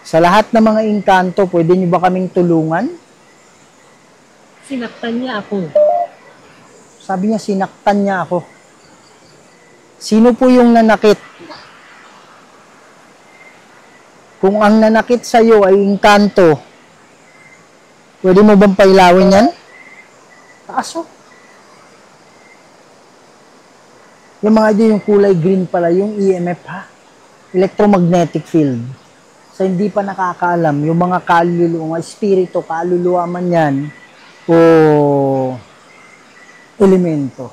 Sa lahat ng mga engkanto, pwede niyo ba kaming tulungan? Sinaktan niya ako. Sabi niya, sinaktan niya ako. Sino po yung nanakit? Kung ang nanakit sa'yo ay engkanto, pwede mo bang pailawin yan? Taas, oh. Yung mga ito, yung kulay green pala, yung EMF, ha? Electromagnetic field. Sa hindi pa nakakaalam, yung mga kaluluwa, espiritu, kaluluwa man yan, o elemento,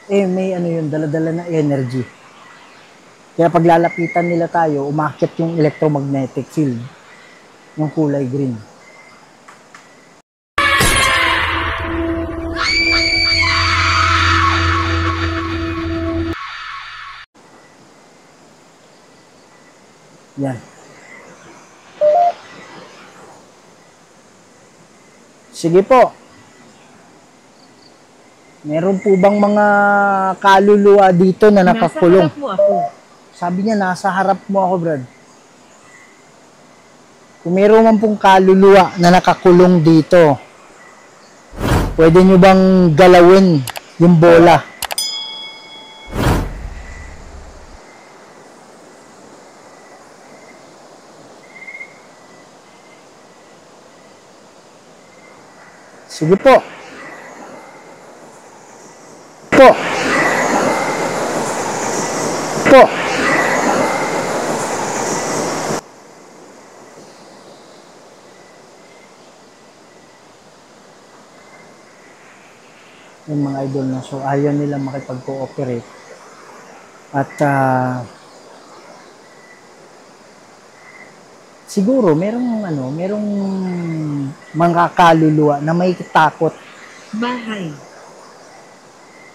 may ano yun, dala-dala na energy. Kaya pag lalapitan nila tayo, umakit yung electromagnetic field, yung kulay green. Yan. Sige po. Meron po bang mga kaluluwa dito na nakakulong? Nasa harap mo ako. Sabi niya, nasa harap mo ako, Brad. Kung meron man pong kaluluwa na nakakulong dito, pwede nyo bang galawin yung bola? Sige po. Po. Yung mga idol na, so ayaw nila makipag-cooperate. At siguro merong mga kaluluwa na may takot.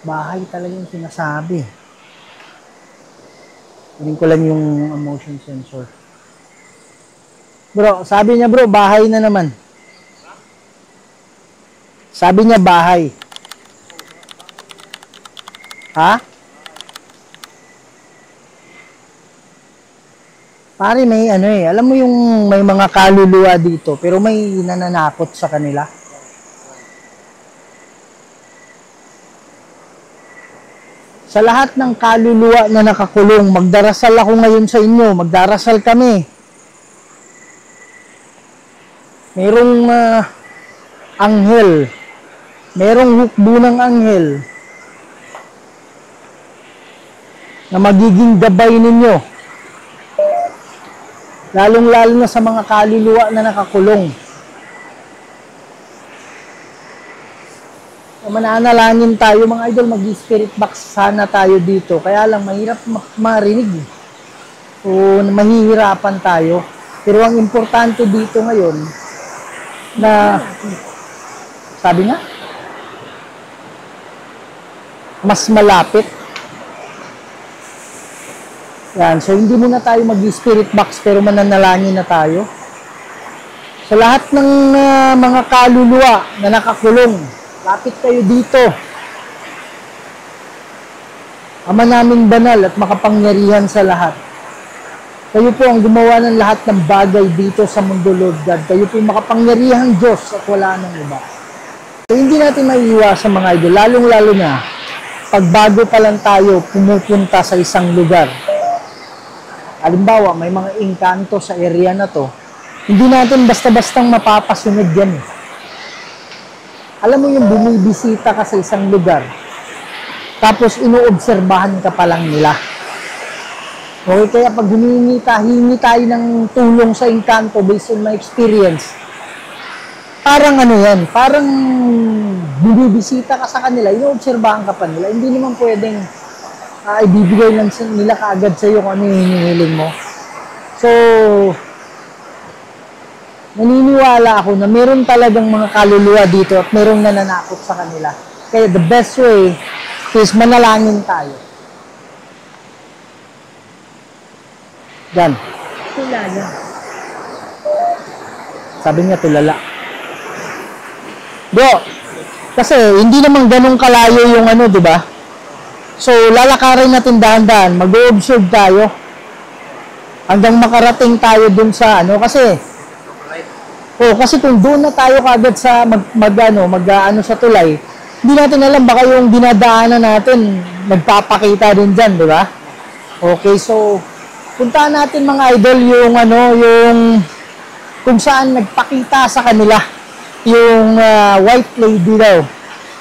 Bahay talaga yung sinasabi. Hindi ko lang yung motion sensor. Bro, sabi niya bro, bahay na naman. Sabi niya bahay. Ha? Pare, may alam mo yung may mga kaluluwa dito, pero may nananakot sa kanila. Sa lahat ng kaluluwa na nakakulong, magdarasal ako ngayon sa inyo, magdarasal kami. Merong anghel, merong hukbo ng anghel na magiging gabay ninyo. Lalong-lalo na sa mga kaluluwa na nakakulong. Mananalangin tayo mga idol, mag-spirit box sana tayo dito. Kaya lang mahirap marinig. O mahihirapan tayo. Pero ang importante dito ngayon na sabi nga mas malapit. Yan, so hindi muna tayo mag-spirit box pero mananalangin na tayo. Sa lahat ng mga kaluluwa na nakakulong, lapit kayo dito. Ama naming banal at makapangyarihan sa lahat. Kayo po ang gumawa ng lahat ng bagay dito sa mundo, Lord God. Kayo po makapangyarihang Diyos at wala nang iba. So, hindi natin maiiwasan mga idol, lalong-lalo na pag bago pa lang tayo pumupunta sa isang lugar. Halimbawa, may mga engkanto sa area na to, hindi natin basta-bastang mapapasunod yan. Alam mo yung bumibisita ka sa isang lugar, tapos inoobserbahan ka pa lang nila. Okay, kaya pag hingi tayo ng tulong sa engkanto based on my experience, parang parang bumibisita ka sa kanila, inoobserbahan ka pa nila, hindi naman pwedeng ibibigay lang nila kaagad sa iyo kung ano yung hinihiling mo. So, naniniwala ako na meron talagang mga kaluluwa dito at merong nananakot sa kanila. Kaya the best way is manalangin tayo. Yan. Tulala. Sabi niya tulala. Bro, kasi hindi naman ganun kalayo yung di ba? So, lalakarin natin dahan-dahan. Mag-o-observe tayo. hanggang makarating tayo dun sa ano kasi kasi kung doon na tayo kagad sa mag-ano sa tulay, hindi natin alam baka yung dinadaanan natin nagpapakita din diyan, di ba? Okay, so puntahan natin mga idol yung yung kung saan nagpakita sa kanila yung white lady daw.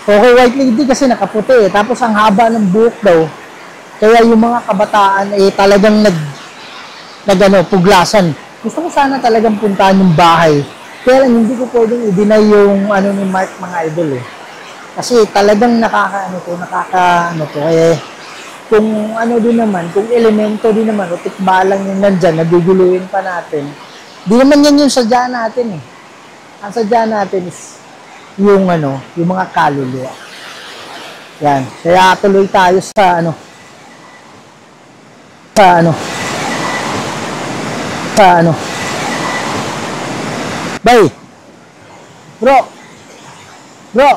Okay, white lady kasi nakaputi tapos ang haba ng buhok daw. Kaya yung mga kabataan talagang puglasan. Gusto ko sana talagang puntahan yung bahay. Kaya lang hindi ko pwedeng i-deny yung ni Mark mga idol Kasi talagang kung din naman, kung elemento din naman, o tikbalang yung nandyan, naguguluhin pa natin. Di naman yan yung sadya natin Ang sadya natin is yung yung mga kaluluwa. Yan. Kaya tuloy tayo sa Bay! Bro!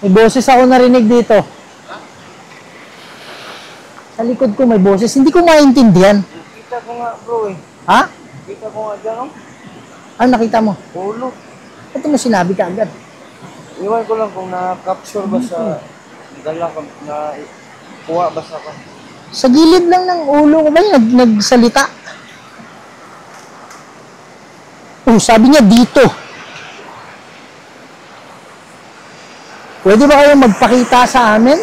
May boses ako narinig dito. Sa likod ko may boses. Hindi ko maintindihan. Kita ko nga bro Ha? Kita ko nga dyan Ano nakita mo? ulo. Ito mo sinabi ka agad. Iwan ko lang kung na-capture ba sa dala ka na kuha ba sa ka. Sa gilid lang ng ulo ko ba yung nagsalita? Sabi niya dito. Pwede ba kayong magpakita sa amin?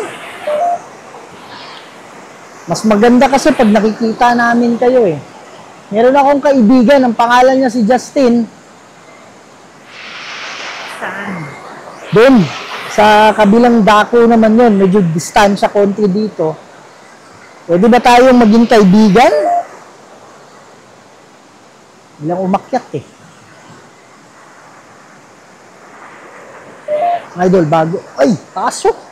Mas maganda kasi pag nakikita namin kayo Meron akong kaibigan, ang pangalan niya si Justin. Saan? Doon, sa kabilang dako naman yun, medyo distansya konti dito. Pwede ba tayong maging kaibigan? Bilang umakyat Idol, bago. Ay, pasok!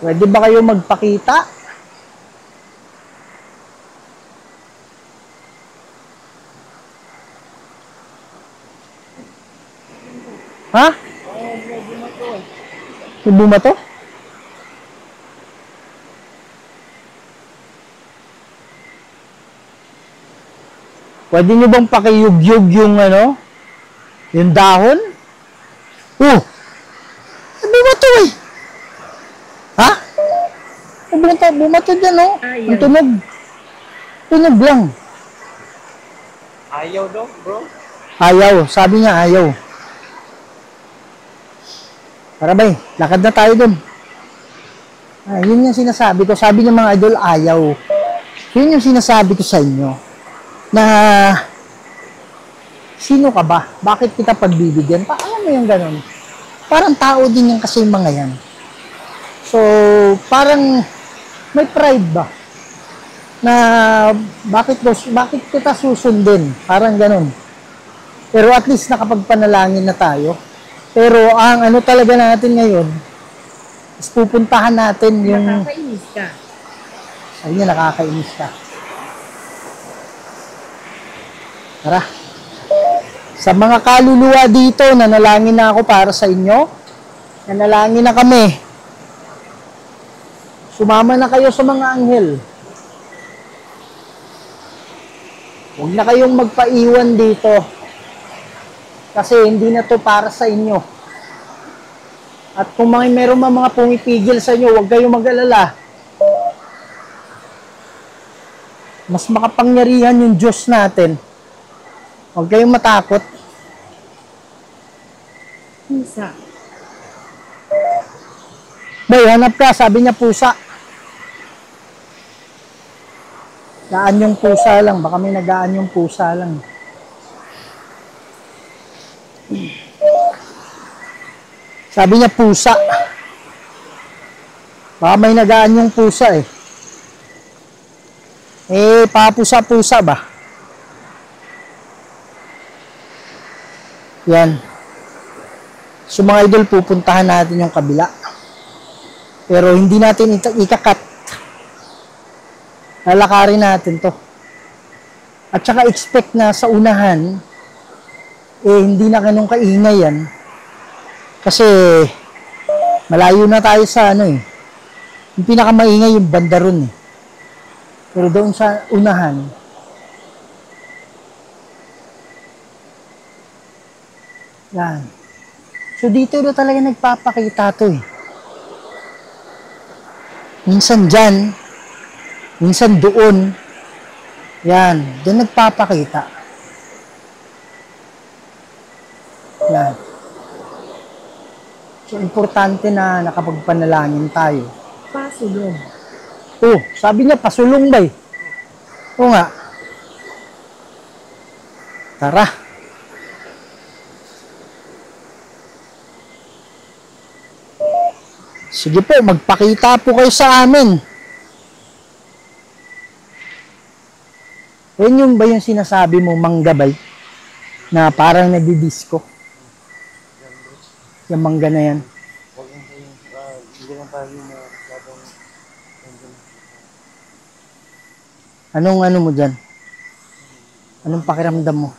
Pwede ba kayo magpakita? Ha? May bumato? Pwede nyo bang pakiyugyug yung yung dahon? May bumato Ha? Bumato dyan Ang tunog. Tunog lang. Ayaw daw bro. Ayaw. Sabi niya ayaw. Tara bay, lakad na tayo dun. Yun yung sinasabi ko. Sabi niya mga idol, ayaw. Yun yung sinasabi ko sa inyo. Na sino ka ba? Bakit kita pagbibigyan? Alam mo yung ganun. Parang tao din yung kasi yung mga yan. So, parang may pride ba? Na bakit kita susundin? Parang ganun. Pero at least nakapagpanalangin na tayo. Pero ang talaga natin ngayon is pupuntahan natin yung... Nakakainis ka. Sabi niya, nakakainis ka. Tara. Sa mga kaluluwa dito, nanalangin na ako para sa inyo. Nanalangin na kami. Sumama na kayo sa mga anghel. Huwag na kayong magpaiwan dito. Kasi hindi na to para sa inyo. At kung meron mga pumipigil sa inyo, huwag kayong mag-alala. Mas makapangyarihan yung Diyos natin. Huwag kayong matakot. Pusa. Bay, hanap ka. Sabi niya pusa. Gaan yung pusa lang. Baka may nagaan yung pusa lang. Sabi niya pusa. Baka may nagaan yung pusa papusa-pusa ba? Yan. So mga idol, pupuntahan natin yung kabila. Pero hindi natin ikakat. Lalakarin natin to. At saka expect na sa unahan, Eh, hindi na ganun kaingay yan. Kasi, malayo na tayo sa ano eh. Yung pinakamaingay yung banda ron eh. Pero doon sa unahan, yan. So dito na talaga nagpapakita to eh. Minsan dyan, minsan doon. Yan, doon nagpapakita. Yan. So importante na nakapagpanalangin tayo. Pasulong. Oh, sabi niya pasulong ba eh. Oo nga. Tara. Sige po, magpakita po kayo sa amin. Yan yung ba yung sinasabi mo, manggabay? Na parang nagdi-disco? Yung mangga na yan. Huwag lang tayo, hindi lang tayo na masyadong nandun. Anong ano mo dyan? Anong pakiramdam mo?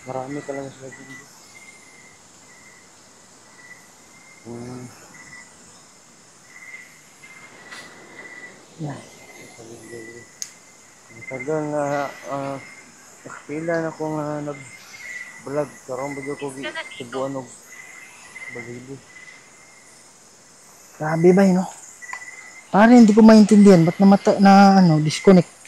Marami talaga sila dito. Yan. Tagal na nakapila na ko nga nag-vlog. Karong bagyo ko tibuan og balibo. Grabe ba yun, no? Parang hindi ko maintindihan. Ba't na ano, disconnect?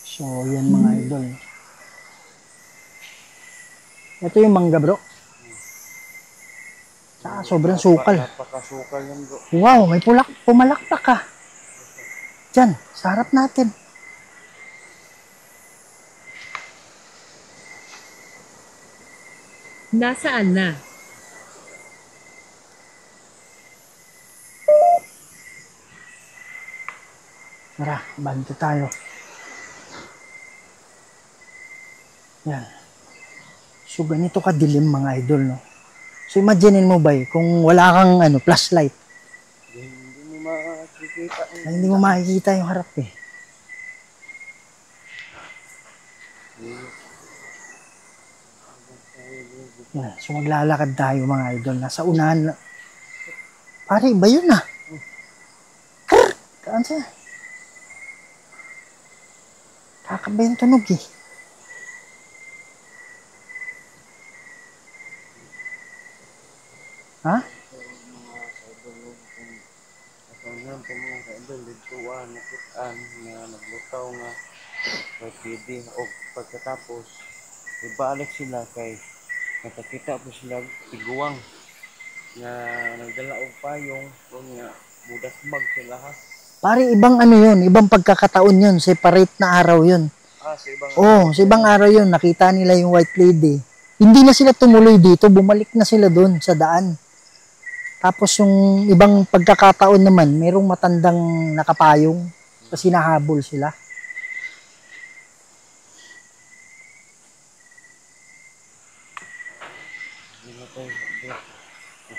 So, yan mga idol. Ito yung mangga, bro. Sobrang sukal. Napakasukal yan bro. Wow, may pumalakpak ka. Diyan, sa harap natin. Nasaan na? Tara, banto tayo. Yan. So, ganito kadilim mga idol, no? So, imaginein mo ba kung wala kang flashlight, Hindi mo makikita. hindi mo makikita yung harap eh. Yan. So, maglalakad tayo mga idol. Nasa unahan. Pare, iba yun ah. Kaan siya? Kakaba yung tunog eh. Ha? Ang po mga kaidol, dituan, nakitaan, nga naglutaw nga pwede o pagkatapos ibalik sila kay nakakita po sila tiguang na nagdala og payong o nga budas mag sila ha. Pare, ibang ano yun. Ibang pagkakataon yun. Separate na araw yun. Sa ibang Sa ibang araw yun. Nakita nila yung white lady. Hindi na sila tumuloy dito. Bumalik na sila doon sa daan. Tapos yung ibang pagkakataon naman, merong matandang nakapayong kasi nahabol sila.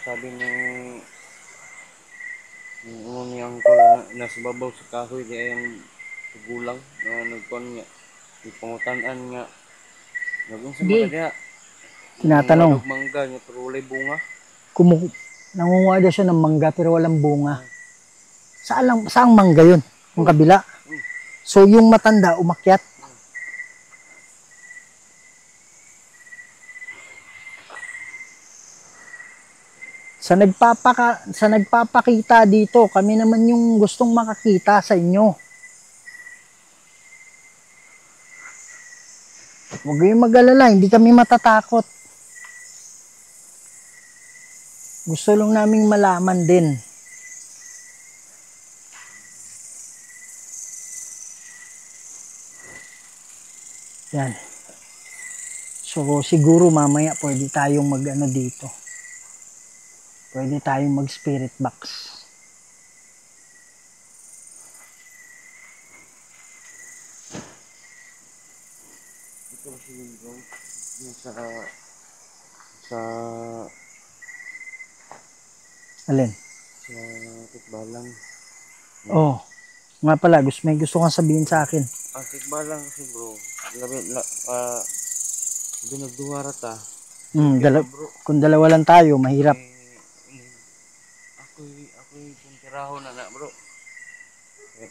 sabi ng ni uncle na nasa babaw sa kahoy di ang gulang na nagkon nga ipangutan-an nga naging sa Di. mga diha Tinatanong, mangga nga pero walay bunga. nangunguha daw siya ng mangga pero walang bunga. Saang mangga yun? Yung kabila. So yung matanda umakyat. Sa nagpapakita dito, kami naman yung gustong makakita sa inyo. Huwag kayong mag-alala, hindi kami matatakot. Gusto lang naming malaman din. Yan. So siguro mamaya pwede tayong mag-ano dito. Pwede tayong mag-spirit box. Ito kasi yung sa Alin? Sa tikbalang. Oh, nga pala, may gusto kang sabihin sa akin. Ang tikbalang kasi bro, binagduwara ta. Bro. Kung dalawa lang tayo, mahirap. Ako'y puntiraho na bro. Eh,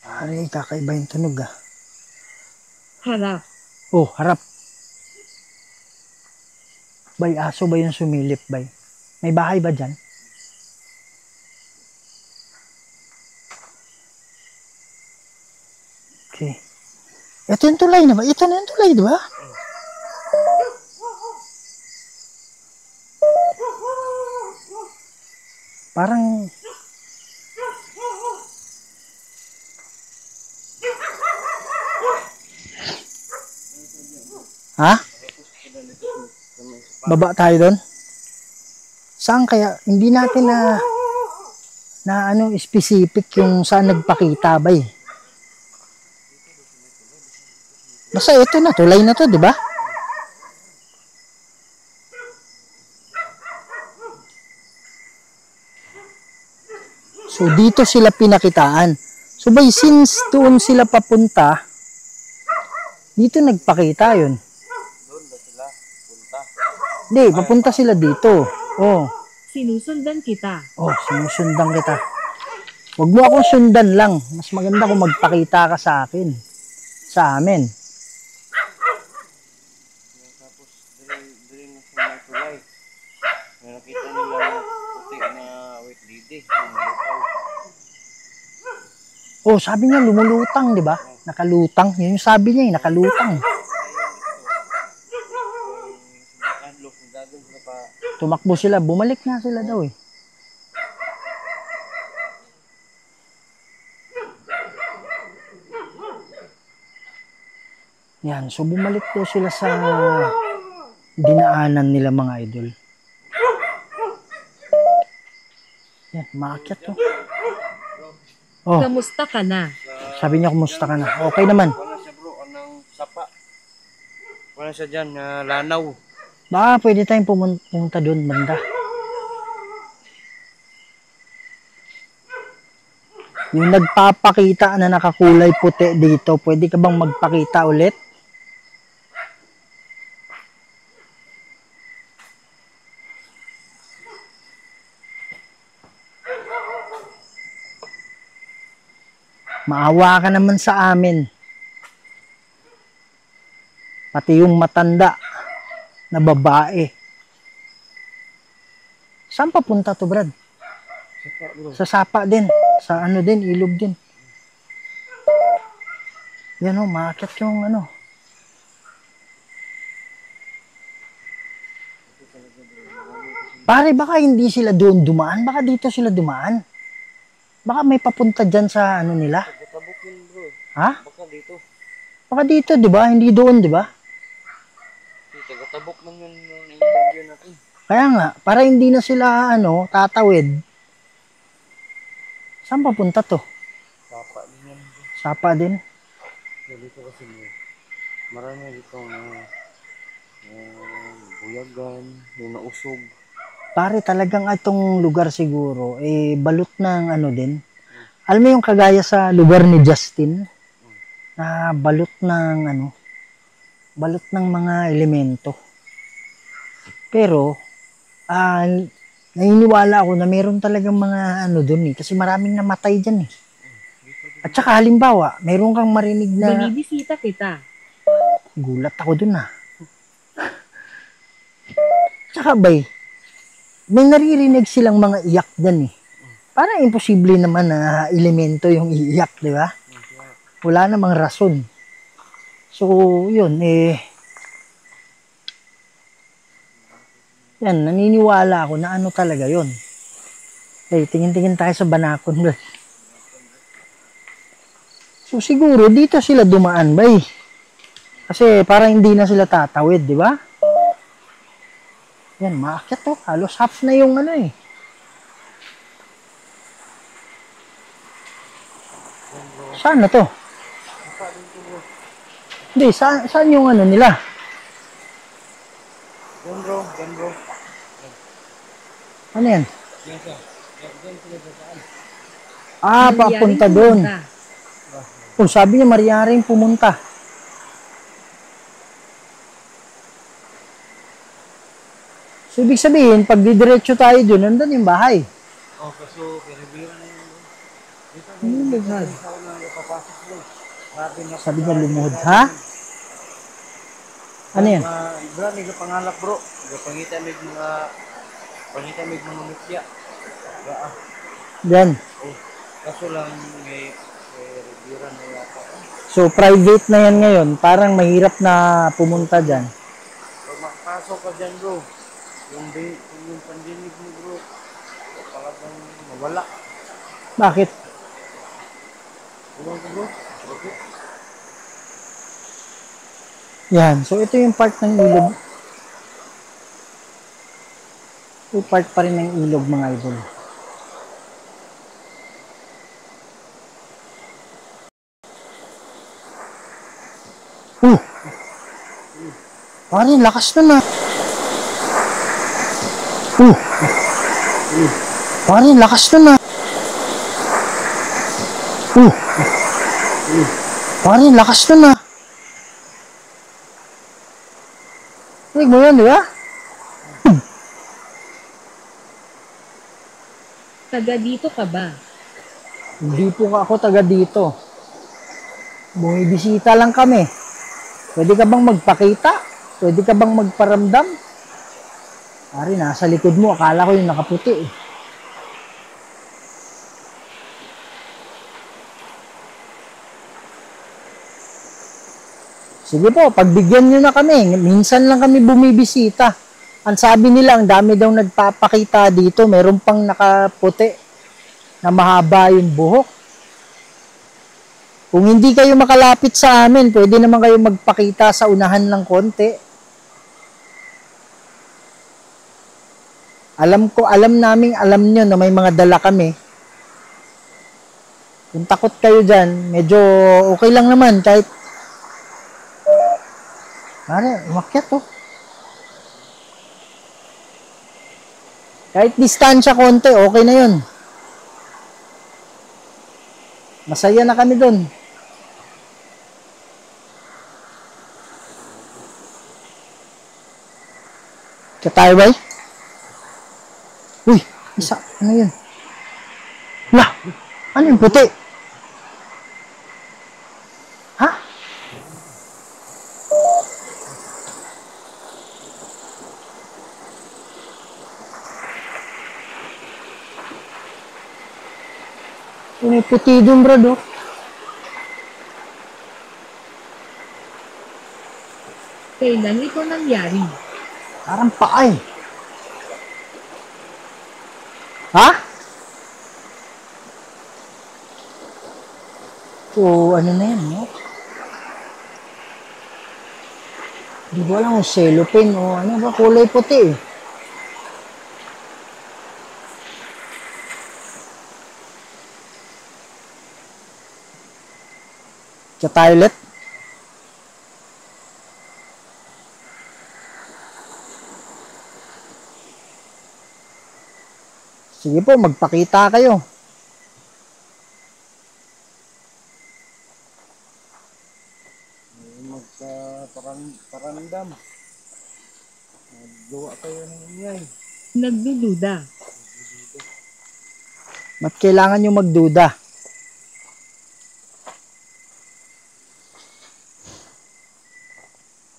Ay, kakaiba yung tunog ah. Harap. Oh, harap. Bay, aso ba yung sumilip, bay? May bahay ba dyan? Okay. Ito yung tulay na ba? Ito na yung tulay, di ba? Parang... Ha? Baba tayo doon? Saan kaya? Hindi natin na ano specific yung saan nagpakita ba eh. Basta ito na, tulay na to, di ba? So dito sila pinakitaan. So by since doon sila papunta, dito nagpakita yun. doon ba sila punta? Hindi, papunta sila dito. Oh. Sinusundan kita. Oh, sinusundan kita. Huwag mo akong sundan lang. Mas maganda kung magpakita ka sa akin. Sa amin. Tapos dili na sa may tulay. Nakita nila puti na wet lady. Oh, sabi niya lumulutang, di ba? Nakalutang. Yun yung sabi niya, nakalutang. Tumakbo sila, bumalik nga sila daw eh. Yan, so bumalik po sila sa dinaanan nila mga idol. Yan, maakyat to. Oh, Kamusta ka na? sabi niya kumusta ka na. Okay naman. Wala siya bro, anong sapa. Wala siya dyan, lanaw. Baka pwede tayong pumunta doon, banda. Yung nagpapakita na nakakulay puti dito, pwede ka bang magpakita ulit? Maawa ka naman sa amin. Pati yung matanda na babae. Saan papunta to, Brad? Sapa bro. Sa sapa din. Sa ano din, ilog din. Yan o, maakyat yung ano. Pare, baka hindi sila doon dumaan. Baka dito sila dumaan. Baka may papunta dyan sa ano nila. Tabukin bro. Ha? Baka dito. Baka dito, di ba? Hindi doon, di ba? Taga-tabok lang yun yung interview natin. Kaya nga, para hindi na sila, ano, tatawid. Saan papunta to? Sapa din yan bro. Sapa din. So, dito kasi bro, marami dito buyagan, yung nausog. Pare, talagang itong lugar siguro, eh, balot ng ano din. Alam mo yung kagaya sa lugar ni Justin, na balot ng ano, balot ng mga elemento. Pero, naniniwala ako na meron talagang mga ano dun eh, kasi maraming namatay dyan eh. At saka halimbawa, meron kang marinig na, Binibisita kita. gulat ako dun ah. Tsaka bay, may naririnig silang mga iyak dyan eh. Parang imposible naman na elemento yung iiyak, di ba? Wala namang rason. So, yun eh. Yan, naniniwala ako na ano talaga yun. Okay, tingin-tingin tayo sa Banacon. So, siguro dito sila dumaan, bay. Kasi parang hindi na sila tatawid, di ba? Yan, maakyat to. Halos half na yung ano eh. Saan na to? Hindi, saan yung ano nila? Yan bro, yan bro. Ano yan? Ah, Mangyaring papunta doon. pumunta. Oh, sabi niya mariyaring pumunta. So, ibig sabihin, pag didiretso tayo doon, nandun yung bahay. Oh, kaso kiribira na yun bro. Dito Lugar. sa una napapasok bro. Grabe na Sabi niya lumuhod, ha? Ano yan? Bro, may pangalap bro. Pangita may mga mutya. Ah, Yan. oh, kaso lang may kiribira na yata. So, private na yan ngayon. Parang mahirap na pumunta dyan. Pag makapasok ka dyan bro, yung pandinig mo bro, talagang mawala. Bakit? Ewan ko bro. Okay. Yan. So, ito yung part ng ilog. Ito part pa rin ng ilog, mga idol. Pare, lakas nun ah. Pare, lakas nun ah. Pare, lakas nun ah. Tignan mo yan, di ba? Taga dito ka ba? Hindi po ako taga dito. Bumibisita lang kami. Pwede ka bang magpakita? Pwede ka bang magparamdam? Pare, nasa likod mo. Akala ko yung nakaputi eh. Sige po, pagbigyan nyo na kami. Minsan lang kami bumibisita. Ang sabi nila, ang dami daw nagpapakita dito. Meron pang nakaputi na mahaba yung buhok. Kung hindi kayo makalapit sa amin, pwede naman kayo magpakita sa unahan ng konti. Alam nyo na may mga dala kami. Kung takot kayo dyan, medyo okay lang naman kahit umakyat to. Kahit distansya konti, okay na yun. Masaya na kami dun. Tayo ba? Uy, isa. Ano yun? Lah, ano yung puti? Ha? May puti dun, bro, do. Kailan ito nangyari? Parang paa eh. Ha? So, ano na yan, no? Di ko alam kung cellophane o ano ba, kulay puti eh. Sa toilet? Sige po, magpakita kayo. Magparamdam. Gawa kayo ng ingay. Nagdududa. Ba't kailangan nyo magduda?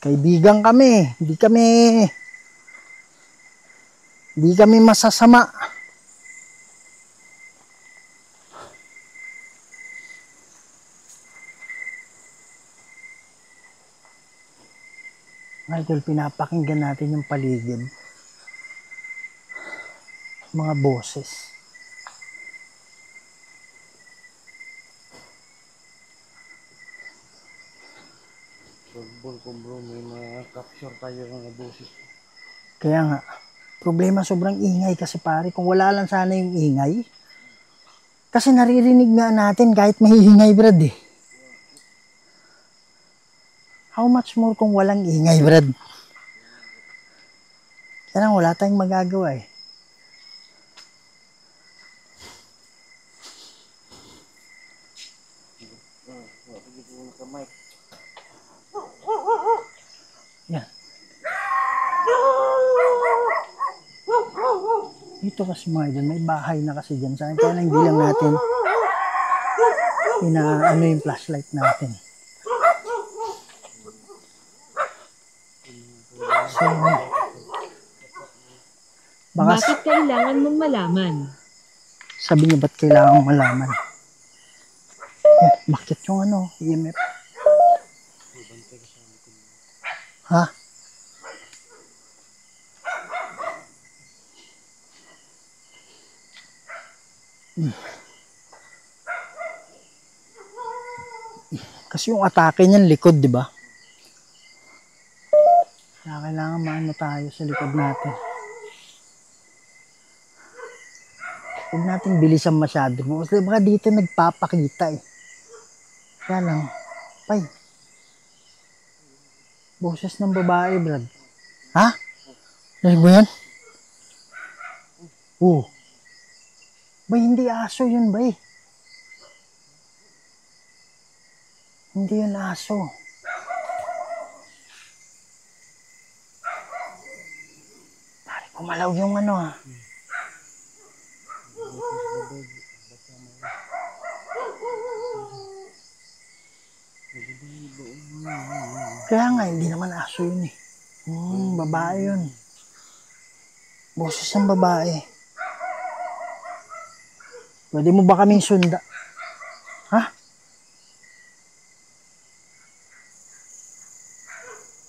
Kaibigan kami. Hindi kami masasama. Idol, pinapakinggan natin yung paligid. Mga boses. Football ko bro, may mga-capture tayo ng boses. Kaya nga, problema sobrang ingay kasi pare. Kung wala lang sana yung ingay. Kasi naririnig nga natin kahit mahihingay, Brad eh. How much more kung walang ingay, Brad? Kaya wala tayong magagawa eh. Mike. Yan. Dito kasi mga idol, may bahay na kasi dyan. Saan kaya lang hindi lang natin inaano yung flashlight natin. So, baka Bakit kailangan mong malaman? sabi niya ba't kailangan malaman? Bakit yung ano, EMF? Ha? Kasi yung atake niyan likod, di ba? Kaya kailangan maano tayo sa likod natin. Huwag natin bilisan masyado. Kasi baka dito nagpapakita eh. Kaya lang, pay. Boses ng babae, Brad. Ha? Narinig mo yan? Oo. Bay, hindi aso yun, bay. Hindi yun aso. Pare, kumalaw yung ano ha. Kaya nga, hindi naman aso yun eh. Babae yun. Boses ng babae. Pwede mo ba kaming sunda? Ha?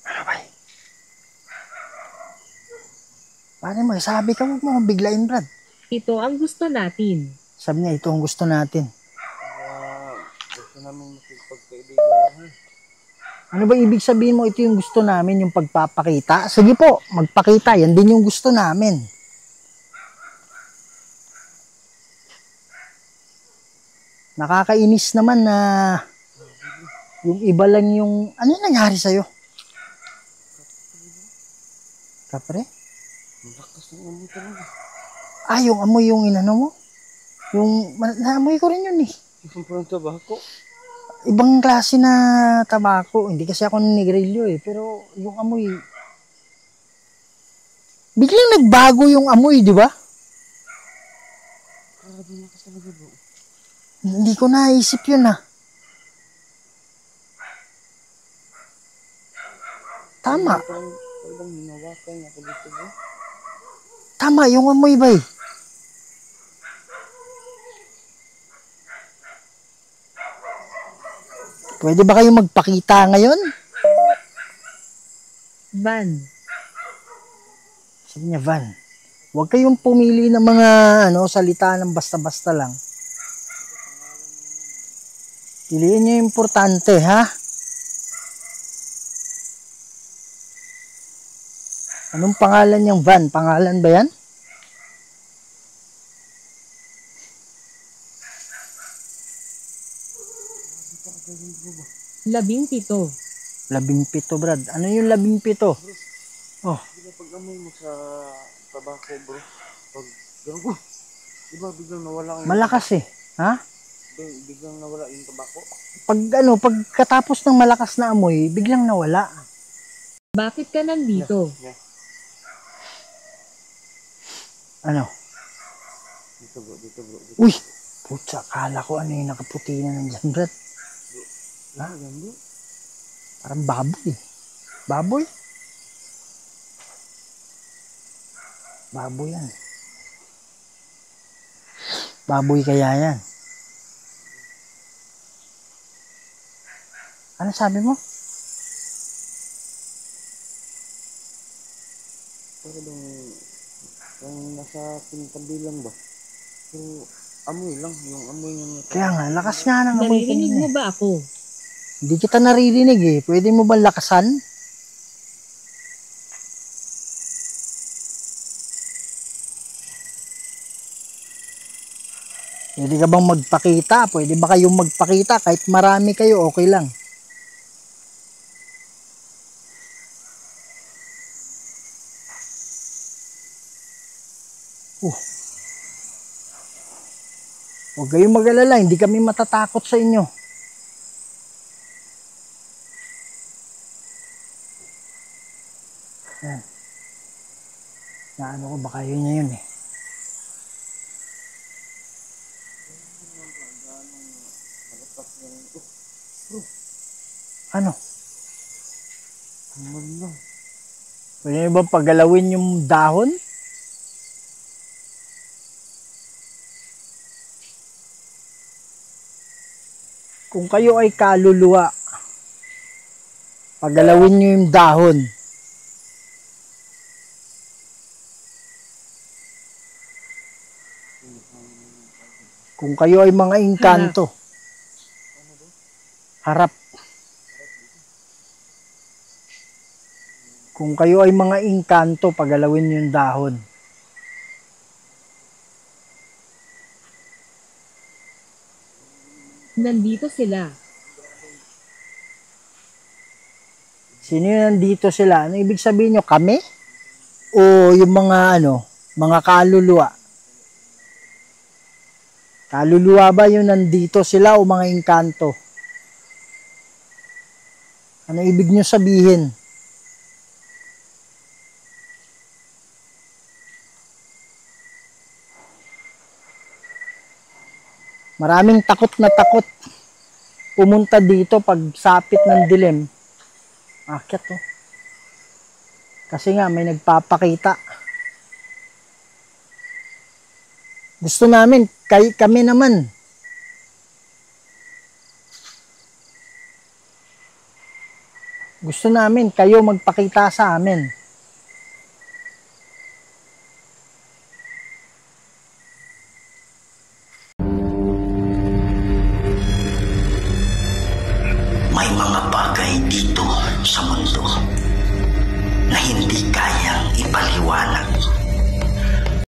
Ano ba? Pare, magsabi ka, huwag mo akong biglain, Brad. Ito ang gusto natin. Sabi niya, ito ang gusto natin. Gusto namin makipagkaibigan. Ano ba ibig sabihin mo, ito yung gusto namin, yung pagpapakita? Sige po, magpakita. Yan din yung gusto namin. Nakakainis naman na yung iba lang yung... Ano yung nangyari sa'yo? Kapre? Malakas ng amoy talaga. Ah, yung amoy yung inano mo? Yung... Naamoy ko rin yun eh. Yung parang tabako. Ibang klase na tabako. Hindi kasi ako ninigarilyo eh. Pero yung amoy... Biglang nagbago yung amoy, di ba? Grabe lakas talaga bro. Hindi ko naisip yun ah. Tama. Parang hinawakan ako dito bro. Tama yung amoy ba eh. Pwede ba kayong magpakita ngayon? Van. Sabi niya, Van, huwag kayong pumili ng mga salita ng basta-basta lang. Piliin niyo yung importante, ha? Anong pangalan niyang Van? Pangalan ba yan? Labing pito. 17, Brad. Ano yung 17? Oh, Di ba pag amoy mo sa tabako bro? Pag gano'n ko. Di ba biglang nawala ang malakas eh. Ha? biglang nawala yung tabako? Pagkatapos ng malakas na amoy, biglang nawala. Bakit ka nandito? Yeah. Ano? Dito bro. Uy! Putsa, akala ko ano yung nakaputi na nandyan, Brad. Ha? Yan bro? Parang baboy. Baboy? Baboy yan. Baboy kaya yan. Ano sabi mo? Parang nasa pintabi lang ba? Pero amoy lang. Yung amoy niya. Kaya nga, lakas nga ng amoy Naririnig kanina mo eh. ba ako? Hindi kita naririnig eh. Pwede mo bang lakasan? Pwede ka bang magpakita? Pwede ba kayong magpakita? Kahit marami kayo, okay lang. Huwag kayong mag-alala, hindi kami matatakot sa inyo. Ayan. Naano ko, baka yun na yun eh. Ano? Pwede nyo ba pagalawin yung dahon? Kung kayo ay kaluluwa, pagalawin nyo yung dahon. Kung kayo ay mga engkanto, harap. Kung kayo ay mga engkanto, pagalawin nyo yung dahon. Nandito sila. Sino yung nandito sila? Ano ibig sabihin nyo? Kami? O yung mga mga kaluluwa? Kaluluwa ba yung nandito sila o mga engkanto? Ano ibig nyo sabihin? Maraming takot na takot pumunta dito pag sapit ng dilim. Akyat oh. Kasi nga may nagpapakita. Gusto namin, kami naman. Gusto namin kayo magpakita sa amin. May mga bagay dito sa mundo na hindi kayang ipaliwanag.